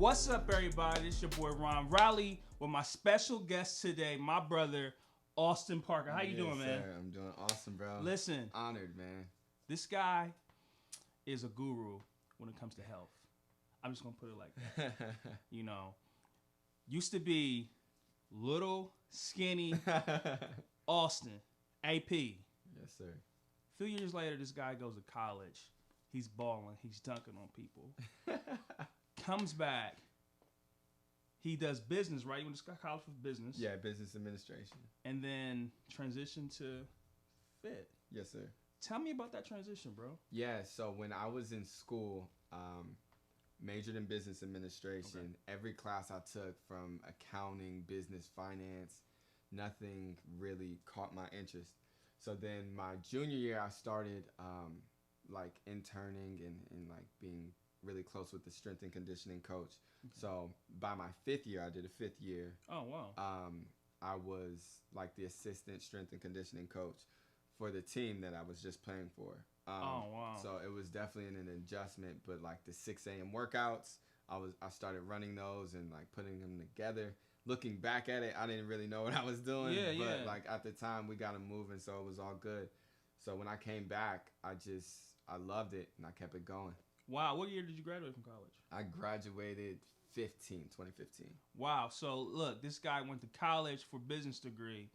What's up, everybody? It's your boy Ron Riley with my special guest today, my brother Austin Parker. How you doing, man? Sir. I'm doing awesome, bro. Listen, honored, man. This guy is a guru when it comes to health. I'm just gonna put it like that. You know, used to be little, skinny Austin, AP. Yes, sir. A few years later, this guy goes to college. He's balling. He's dunking on people. Comes back. He does business, right? He went to college for business. Yeah, business administration. And then transition to fit. Yes, sir. Tell me about that transition, bro. Yeah, so when I was in school, majored in business administration. Okay. Every class I took, from accounting, business, finance, nothing really caught my interest. So then my junior year, I started like interning and like being really close with the strength and conditioning coach. Okay. So by my fifth year, I did a fifth year. Oh, wow. I was like the assistant strength and conditioning coach for the team that I was just playing for. Oh, wow. So it was definitely an adjustment, but like the 6 a.m. workouts, I started running those and like putting them together. Looking back at it, I didn't really know what I was doing, but like at the time we got them moving, so it was all good. So when I came back, I loved it and I kept it going. Wow. What year did you graduate from college? I graduated 2015. Wow. So look, this guy went to college for business degree.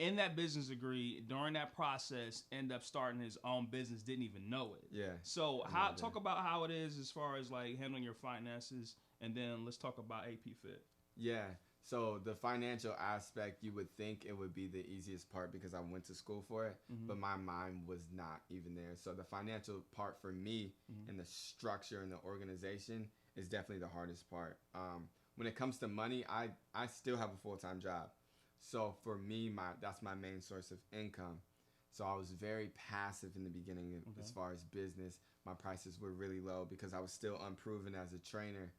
In that business degree, during that process, ended up starting his own business, didn't even know it. Yeah. So talk about how it is as far as like handling your finances, and then let's talk about AP Fit. Yeah. So the financial aspect, you would think it would be the easiest part because I went to school for it, but my mind was not even there. So the financial part for me and the structure and the organization is definitely the hardest part. When it comes to money, I still have a full-time job. So for me, that's my main source of income. So I was very passive in the beginning as far as business. My prices were really low because I was still unproven as a trainer,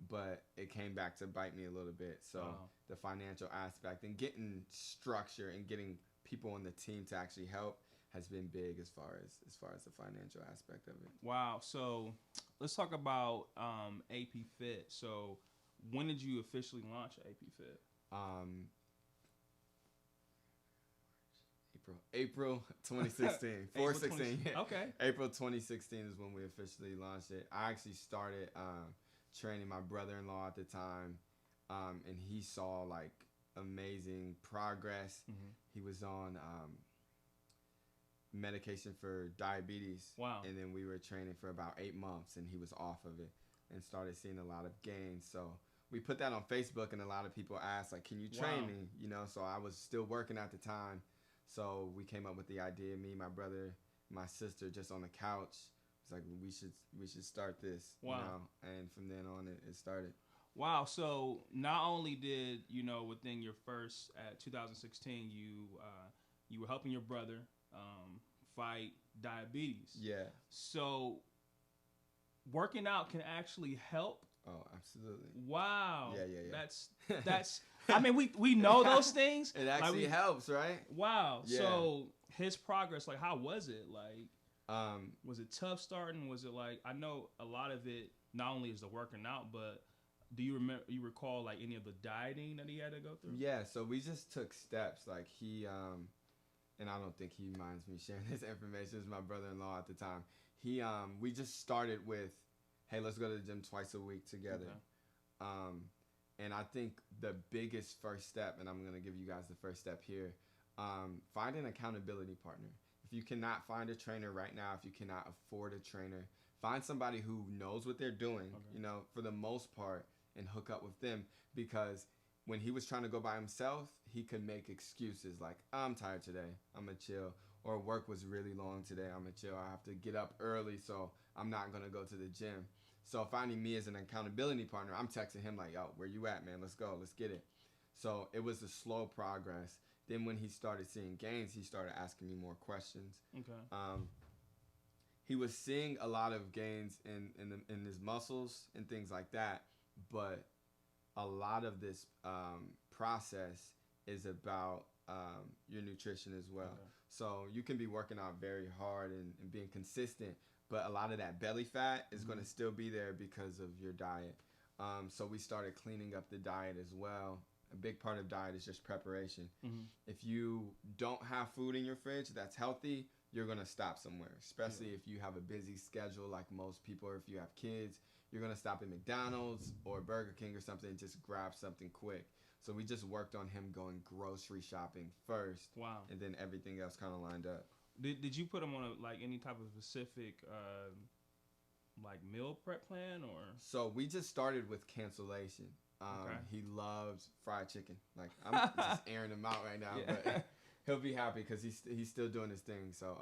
but it came back to bite me a little bit. So the financial aspect and getting structure and getting people on the team to actually help has been big as far as the financial aspect of it. Wow. So let's talk about AP Fit. So when did you officially launch AP Fit? April 2016. 4/16. Yeah. Okay. April 2016 is when we officially launched it. I actually started training my brother-in-law at the time, and he saw like amazing progress. He was on medication for diabetes. Wow. And then we were training for about 8 months, and he was off of it and started seeing a lot of gains. So we put that on Facebook, and a lot of people asked, like, can you train me? You know, so I was still working at the time. So we came up with the idea, me, my brother, my sister, just on the couch. It's like, we should start this. Wow. You know? And from then on, it started. Wow. So not only did, within your first, 2016, you were helping your brother fight diabetes. Yeah. So working out can actually help. Oh, absolutely. Wow. Yeah. That's I mean, we know those things. It actually helps, right? Wow. Yeah. So his progress, like, how was it? Like, was it tough starting? Was it like, I know a lot of it not only is the working out, but do you recall like any of the dieting that he had to go through? Yeah. So we just took steps. Like he, and I don't think he minds me sharing this information. This is my brother-in-law at the time. We just started with, hey, let's go to the gym twice a week together. Okay. And I think the biggest first step, and I'm going to give you guys the first step here, find an accountability partner. If you cannot find a trainer right now, if you cannot afford a trainer, find somebody who knows what they're doing, for the most part, and hook up with them. Because when he was trying to go by himself, he could make excuses like, I'm tired today, I'm going to chill. Or work was really long today, I'm going to chill. I have to get up early, so I'm not going to go to the gym. So finding me as an accountability partner, I'm texting him like, yo, where you at, man? Let's go. Let's get it. So it was a slow progress. Then when he started seeing gains, he started asking me more questions. Okay. He was seeing a lot of gains in his muscles and things like that. But a lot of this process is about your nutrition as well. Okay. So you can be working out very hard and being consistent, but a lot of that belly fat is going to still be there because of your diet. So we started cleaning up the diet as well. A big part of diet is just preparation. Mm-hmm. If you don't have food in your fridge that's healthy, you're going to stop somewhere, especially if you have a busy schedule like most people, or if you have kids, you're going to stop at McDonald's or Burger King or something and just grab something quick. So we just worked on him going grocery shopping first. Wow. And then everything else kind of lined up. Did you put him on any type of specific like meal prep plan or? So we just started with cancellation. Okay. He loves fried chicken. Like, I'm just airing him out right now, but he'll be happy because he's still doing his thing. So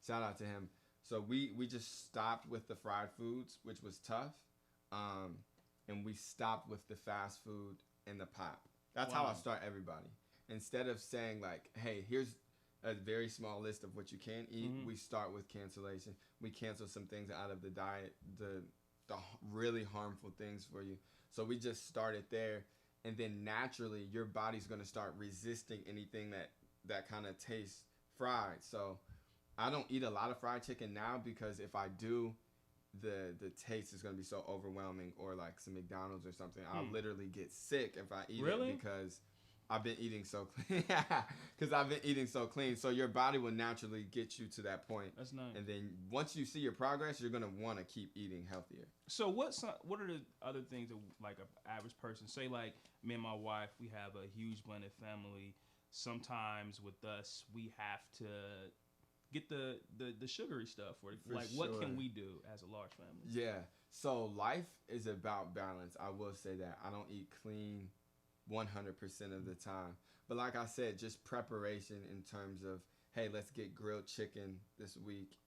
shout out to him. So we just stopped with the fried foods, which was tough, and we stopped with the fast food and the pop. That's how I start everybody. Instead of saying like, hey, here's a very small list of what you can eat, we start with cancellation. We cancel some things out of the diet, the really harmful things for you. So we just started there, and then naturally your body's going to start resisting anything that kind of tastes fried. So I don't eat a lot of fried chicken now because if I do, the taste is going to be so overwhelming, or like some McDonald's or something. I'll literally get sick if I eat it because I've been eating so clean. Because I've been eating so clean. So your body will naturally get you to that point. That's nice. And then once you see your progress, you're going to want to keep eating healthier. So what are the other things that like an average person, say like me and my wife, we have a huge blended family. Sometimes with us, we have to get the sugary stuff. Or like what can we do as a large family? Yeah. So life is about balance. I will say that. I don't eat clean 100% of the time. But like I said, just preparation in terms of, hey, let's get grilled chicken this week.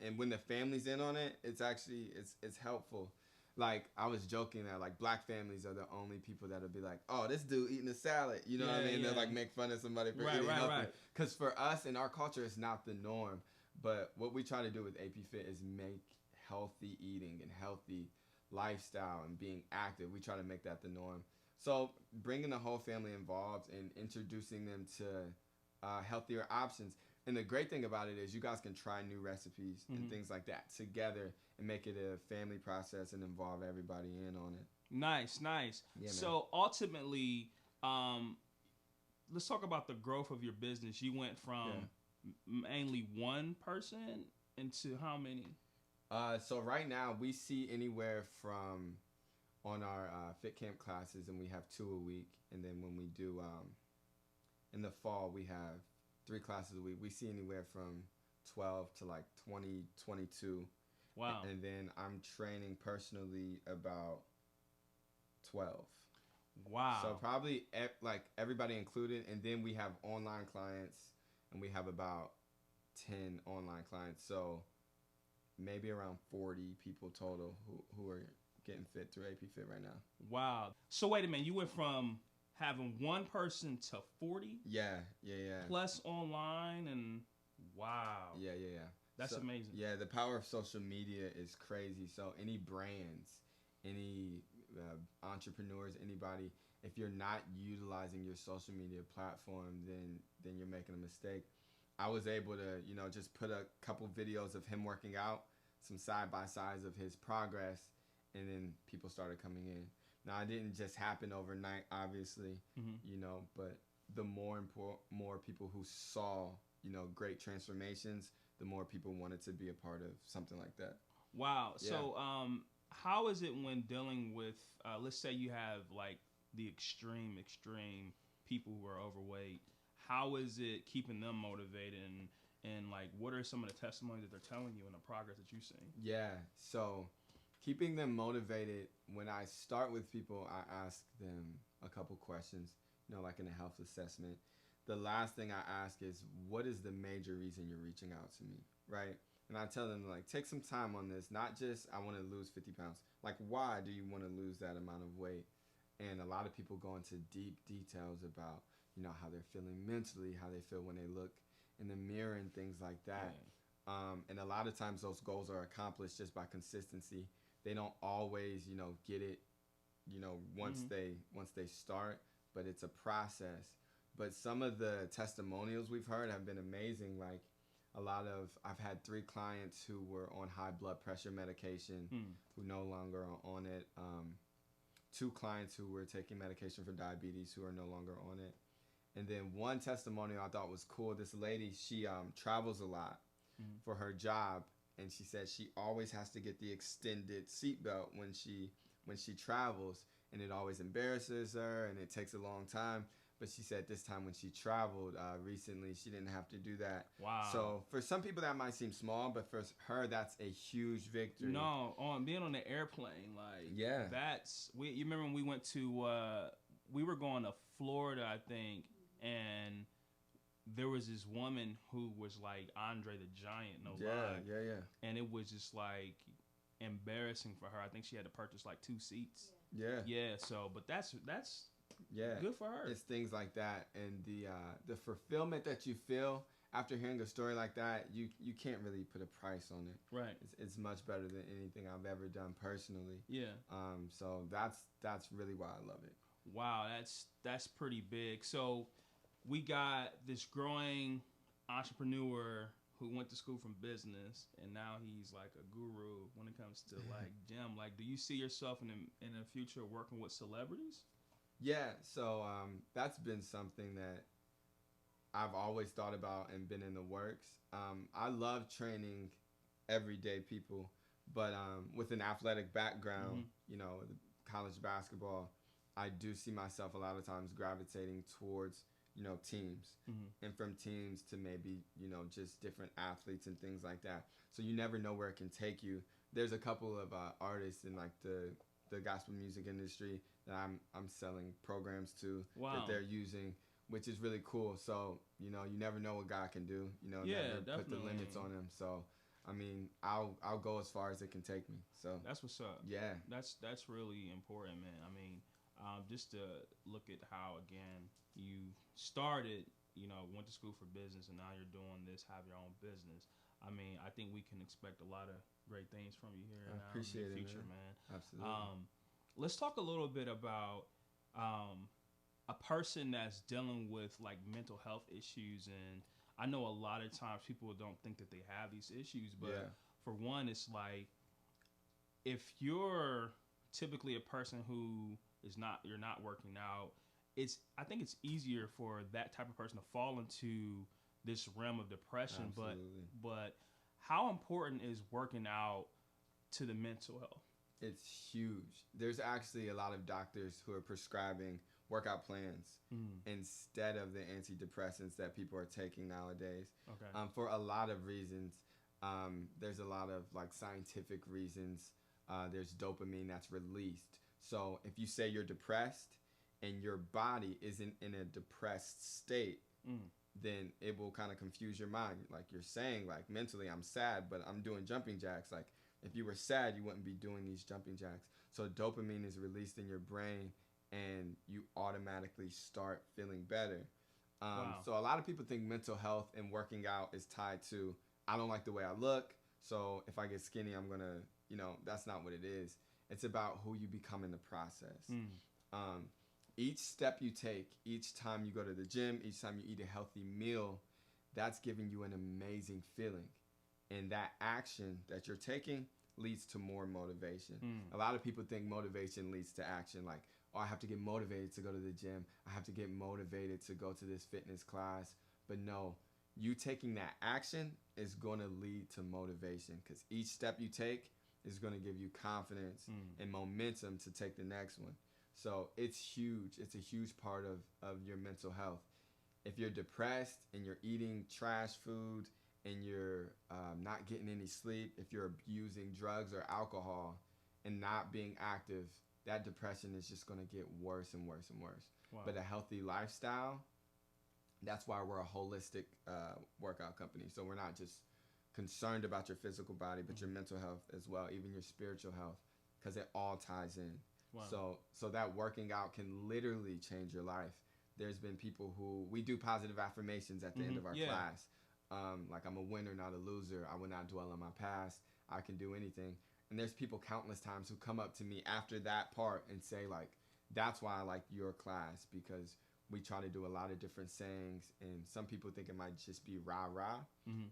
And when the family's in on it, it's actually, it's helpful. Like, I was joking that, like, black families are the only people that'll be like, oh, this dude eating a salad. You know what I mean? They'll, like, make fun of somebody for eating healthy. Right. Because for us, in our culture, it's not the norm. But what we try to do with AP Fit is make healthy eating and healthy lifestyle and being active. We try to make that the norm. So bringing the whole family involved and introducing them to healthier options. And the great thing about it is you guys can try new recipes and things like that together and make it a family process and involve everybody in on it. Nice. Yeah, so ultimately, let's talk about the growth of your business. You went from mainly one person into how many? So right now we see anywhere from on our fit camp classes, and we have 2 a week. And then when we do in the fall, we have 3 classes a week. We see anywhere from 12 to like 20, 22. Wow. And then I'm training personally about 12. Wow. So probably like everybody included. And then we have online clients, and we have about 10 online clients. So maybe around 40 people total who are getting fit through AP Fit right now. Wow. So wait a minute. You went from having one person to 40? Yeah. Plus online, and wow. Yeah. That's amazing. Yeah, the power of social media is crazy. So any brands, any entrepreneurs, anybody, if you're not utilizing your social media platform, then you're making a mistake. I was able to, just put a couple videos of him working out, some side-by-sides of his progress, and then people started coming in. Now, it didn't just happen overnight, obviously, but the more people who saw, great transformations, the more people wanted to be a part of something like that. Wow. Yeah. So how is it when dealing with, let's say you have like the extreme people who are overweight, how is it keeping them motivated, and like what are some of the testimonies that they're telling you and the progress that you've seen? Yeah. So keeping them motivated, when I start with people, I ask them a couple questions, like in a health assessment. The last thing I ask is, what is the major reason you're reaching out to me, right? And I tell them, like, take some time on this, not just I want to lose 50 pounds. Like, why do you want to lose that amount of weight? And a lot of people go into deep details about, how they're feeling mentally, how they feel when they look in the mirror and things like that. Yeah. And a lot of times those goals are accomplished just by consistency. They don't always, get it, once they start, but it's a process. But some of the testimonials we've heard have been amazing. Like I've had 3 clients who were on high blood pressure medication who no longer are on it. 2 clients who were taking medication for diabetes who are no longer on it. And then one testimonial I thought was cool. This lady, she travels a lot for her job, and she said she always has to get the extended seatbelt when she travels, and it always embarrasses her, and it takes a long time. But she said this time when she traveled recently, she didn't have to do that. Wow. So for some people that might seem small, but for her that's a huge victory. No, on being on the airplane, like you remember when we went to we were going to Florida, I think, and there was this woman who was like Andre the Giant, lie. Yeah. And it was just like embarrassing for her. I think she had to purchase like 2 seats. Yeah. So, but that's yeah, good for her. It's things like that, and the fulfillment that you feel after hearing a story like that, you can't really put a price on it. Right. It's much better than anything I've ever done personally. Yeah. So that's really why I love it. Wow, that's pretty big. So we got this growing entrepreneur who went to school from business, and now he's like a guru when it comes to like gym. Like, do you see yourself in the future working with celebrities? Yeah, so that's been something that I've always thought about and been in the works. I love training everyday people, but with an athletic background, college basketball, I do see myself a lot of times gravitating towards, teams, and from teams to maybe, just different athletes and things like that. So you never know where it can take you. There's a couple of artists in like the gospel music industry that I'm selling programs to that they're using, which is really cool. So, you never know what God can do. Never definitely put the limits on him. So, I mean, I'll go as far as it can take me. So that's what's up. Yeah. That's really important, man. I mean, just to look at how, again, you started, went to school for business, and now you're doing this, have your own business. I mean, I think we can expect a lot of great things from you here in the future, man. Absolutely. Let's talk a little bit about a person that's dealing with like mental health issues, and I know a lot of times people don't think that they have these issues, but for one, it's like if you're typically a person who you're not working out, I think it's easier for that type of person to fall into this realm of depression. Absolutely. But how important is working out to the mental health? It's huge. There's actually a lot of doctors who are prescribing workout plans instead of the antidepressants that people are taking nowadays. Okay. For a lot of reasons. There's a lot of like scientific reasons. There's dopamine that's released. So if you say you're depressed and your body isn't in a depressed state, then it will kind of confuse your mind. Like you're saying, like mentally I'm sad, but I'm doing jumping jacks. Like if you were sad, you wouldn't be doing these jumping jacks. So dopamine is released in your brain and you automatically start feeling better. So a lot of people think mental health and working out is tied to, I don't like the way I look, so if I get skinny, I'm going to, that's not what it is. It's about who you become in the process. Each step you take, each time you go to the gym, each time you eat a healthy meal, that's giving you an amazing feeling. And that action that you're taking leads to more motivation. A lot of people think motivation leads to action. Like, oh, I have to get motivated to go to the gym. I have to get motivated to go to this fitness class. But no, you taking that action is going to lead to motivation, because each step you take is going to give you confidence and momentum to take the next one. So it's huge. It's a huge part of your mental health. If you're depressed and you're eating trash food and you're not getting any sleep, if you're abusing drugs or alcohol and not being active, that depression is just going to get worse and worse and worse. Wow. But a healthy lifestyle, that's why we're a holistic workout company. So we're not just concerned about your physical body, but your mental health as well, even your spiritual health, because it all ties in. Wow. So that working out can literally change your life. There's been people who, we do positive affirmations at the end of our class. Like, I'm a winner, not a loser. I will not dwell on my past. I can do anything. And there's people countless times who come up to me after that part and say, like, that's why I like your class, because we try to do a lot of different sayings, and some people think it might just be rah-rah,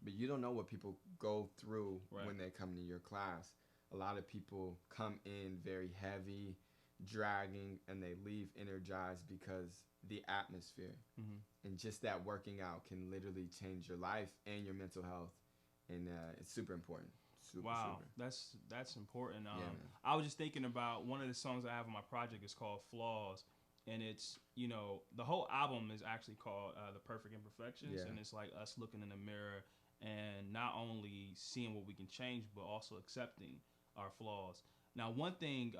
but you don't know what people go through when they come to your class. A lot of people come in very heavy. dragging and they leave energized because the atmosphere and just that working out can literally change your life and your mental health, and it's super important. Wow, super. That's important. Yeah, I was just thinking about one of the songs I have on my project is called Flaws, and it's, you know, the whole album is actually called The Perfect Imperfections, and it's like us looking in the mirror and not only seeing what we can change, but also accepting our flaws. Now, one thing,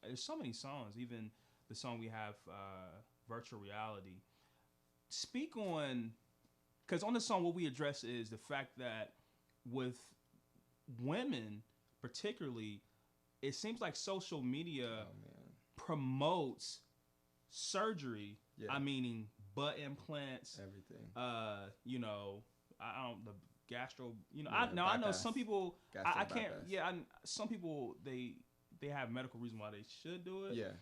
there's so many songs, even the song we have, Virtual Reality. Speak on, because on the song, what we address is the fact that with women, particularly, it seems like social media promotes surgery. Yeah. I mean, butt implants, everything. You know, I don't the gastro. You know, Yeah, I know some people. I can't. Bypass. Yeah, some people they have medical reason why they should do it. Yeah.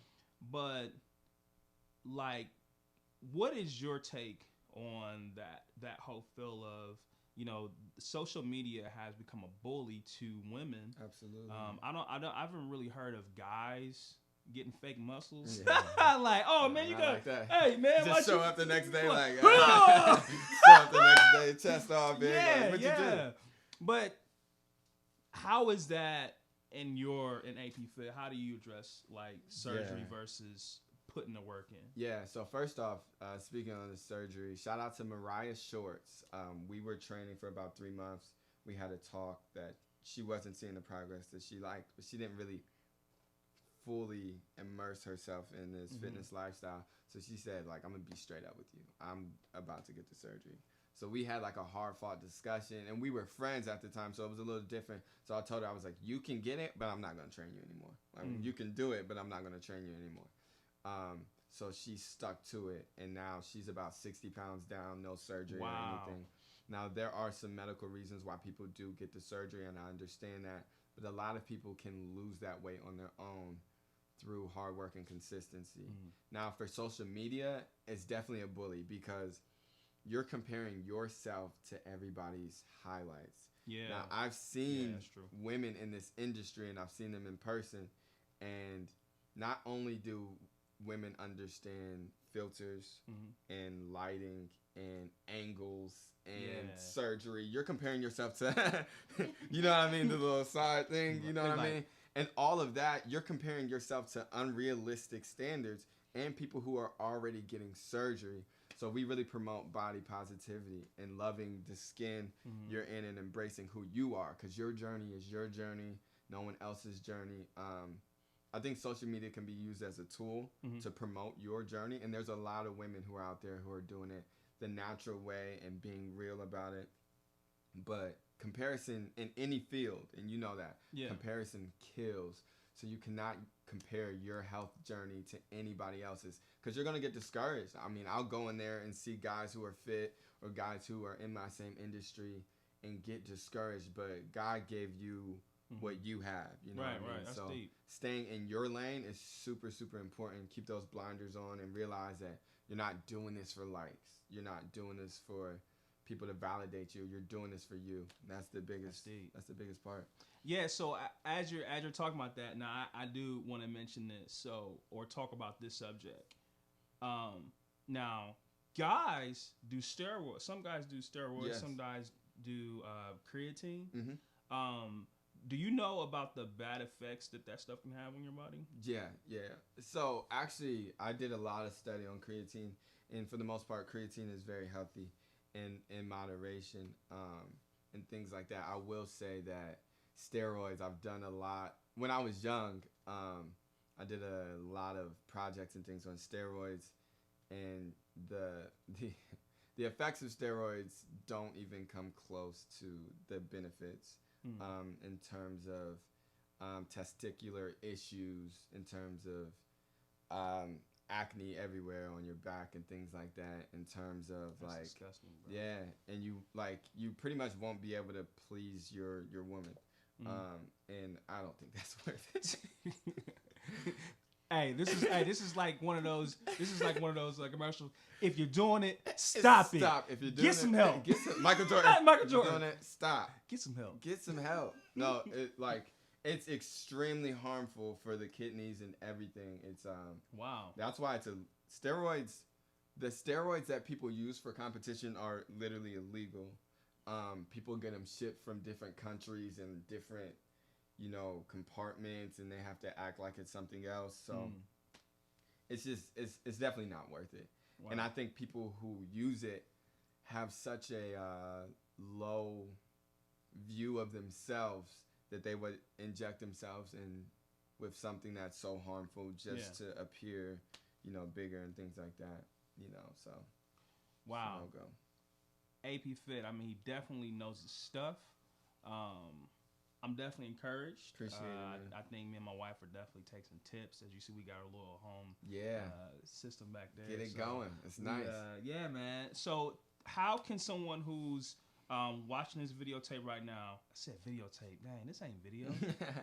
But like, what is your take on that whole feel of, you know, social media has become a bully to women? Absolutely. I haven't really heard of guys getting fake muscles. Yeah. Like, oh man, you got, like that. hey man, Just show up the next day like, show up the next day, chest all big. Yeah, like, what you do? But how is that in AP Fit? How do you address like surgery versus putting the work in? Yeah, so first off, speaking on the surgery, shout out to Mariah Shorts. We were training for about 3 months. We had a talk that she wasn't seeing the progress that she liked, but she didn't really fully immerse herself in this fitness lifestyle. So she said, like, I'm going to be straight up with you. I'm about to get the surgery. So we had like a hard fought discussion, and we were friends at the time, so it was a little different. So I told her, I was like, you can get it, but I'm not going to train you anymore. Like, you can do it, but I'm not going to train you anymore. So she stuck to it, and now she's about 60 pounds down, no surgery or anything. Now, there are some medical reasons why people do get the surgery, and I understand that, but a lot of people can lose that weight on their own through hard work and consistency. Now, for social media, it's definitely a bully because you're comparing yourself to everybody's highlights. Yeah. Now, I've seen women in this industry, and I've seen them in person, and not only do women understand filters and lighting and angles and surgery, you're comparing yourself to, you know what I mean, the little side thing, you know what I mean? And all of that, you're comparing yourself to unrealistic standards and people who are already getting surgery. So we really promote body positivity and loving the skin you're in and embracing who you are, because your journey is your journey, no one else's journey. I think social media can be used as a tool to promote your journey, and there's a lot of women who are out there who are doing it the natural way and being real about it. But comparison in any field, and you know that, comparison kills. So you cannot compare your health journey to anybody else's, because you're going to get discouraged. I mean, I'll go in there and see guys who are fit or guys who are in my same industry and get discouraged, but God gave you what you have, you know what I mean? That's so deep. Staying in your lane is super, super important. Keep those blinders on and realize that you're not doing this for likes. You're not doing this for people to validate you. You're doing this for you. That's the biggest. That's the biggest part. Yeah. So as you're talking about that, now I do want to mention this. So, or talk about this subject. Now, guys do steroids. Some guys do steroids. Yes. Some guys do creatine. Do you know about the bad effects that stuff can have on your body? Yeah. So actually, I did a lot of study on creatine, and for the most part, creatine is very healthy in moderation and things like that. I will say that steroids, I've done a lot. When I was young, I did a lot of projects and things on steroids, and the effects of steroids don't even come close to the benefits. In terms of testicular issues, in terms of acne everywhere on your back and things like that, in terms of that's disgusting, bro. And you pretty much won't be able to please your woman. And I don't think that's worth it. This is like one of those like commercials. If you're doing it, stop it. If you're doing get some help. Michael Jordan. Michael Jordan. Doing it, stop. Get some help. Get some help. No, It's extremely harmful for the kidneys and everything. It's Wow. That's why it's steroids. The steroids that people use for competition are literally illegal. People get them shipped from different countries and different, compartments, and they have to act like it's something else. So it's definitely not worth it. Wow. And I think people who use it have such a low view of themselves that they would inject themselves in with something that's so harmful just to appear, bigger and things like that. So wow. No go. AP Fit, I mean, he definitely knows his stuff. I'm definitely encouraged. Appreciate it, man. I think me and my wife are definitely taking tips. As you see, we got our little home system back there. Get it going. It's nice. Yeah, man. So how can someone who's watching this videotape right now, I said videotape, dang, this ain't video,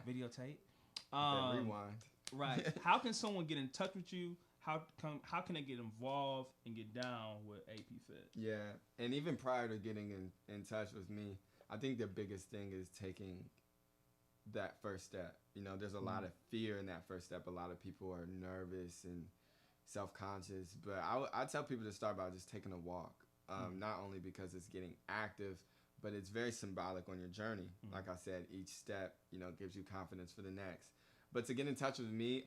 videotape. Rewind. Right. How can someone get in touch with you? How can they get involved and get down with AP Fit? Yeah, and even prior to getting in touch with me, I think the biggest thing is taking that first step. There's a lot of fear in that first step. A lot of people are nervous and self-conscious, but I tell people to start by just taking a walk. Not only because it's getting active, but it's very symbolic on your journey. Like I said, each step, gives you confidence for the next. But to get in touch with me,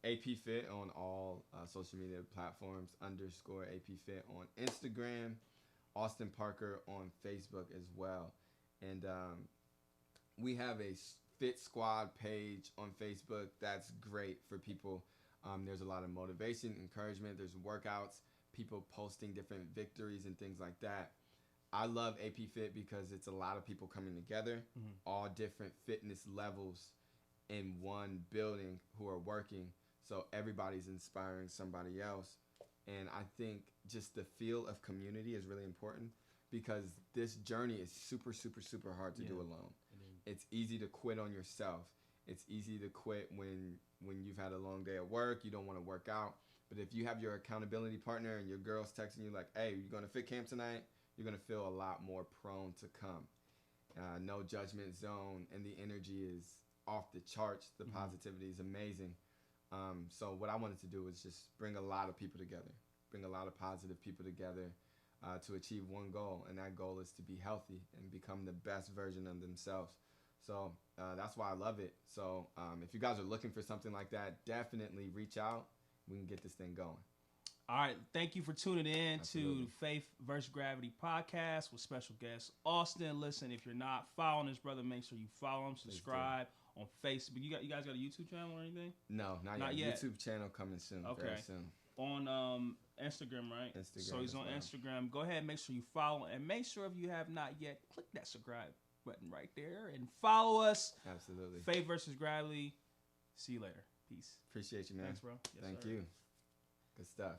AP Fit on all social media platforms, _AP Fit on Instagram, Austin Parker on Facebook as well. And we have a Fit Squad page on Facebook that's great for people. There's a lot of motivation, encouragement, there's workouts, people posting different victories and things like that. I love AP Fit because it's a lot of people coming together, all different fitness levels in one building who are working. So everybody's inspiring somebody else. And I think just the feel of community is really important because this journey is super, super, super hard to do alone. It's easy to quit on yourself. It's easy to quit when you've had a long day at work, you don't want to work out. But if you have your accountability partner and your girl's texting you like, hey, you going to fit camp tonight? You're going to feel a lot more prone to come. No judgment zone, and the energy is off the charts. The positivity is amazing. So what I wanted to do was just bring a lot of people together, bring a lot of positive people together to achieve one goal. And that goal is to be healthy and become the best version of themselves. So that's why I love it. So if you guys are looking for something like that, definitely reach out. We can get this thing going. All right. Thank you for tuning in to Faith vs. Gravity podcast with special guest Austin. Listen, if you're not following this brother, make sure you follow him, subscribe on Facebook. You guys got a YouTube channel or anything? No, not yet. YouTube channel coming soon. Okay. Very soon. On Instagram, right? Instagram. So he's on Instagram. Go ahead, make sure you follow, and make sure if you have not yet, click that subscribe button right there and follow us. Absolutely. Faith vs. Gravity. See you later. Peace. Appreciate you, man. Thanks, bro. Yes, Thank sir. you. Good stuff.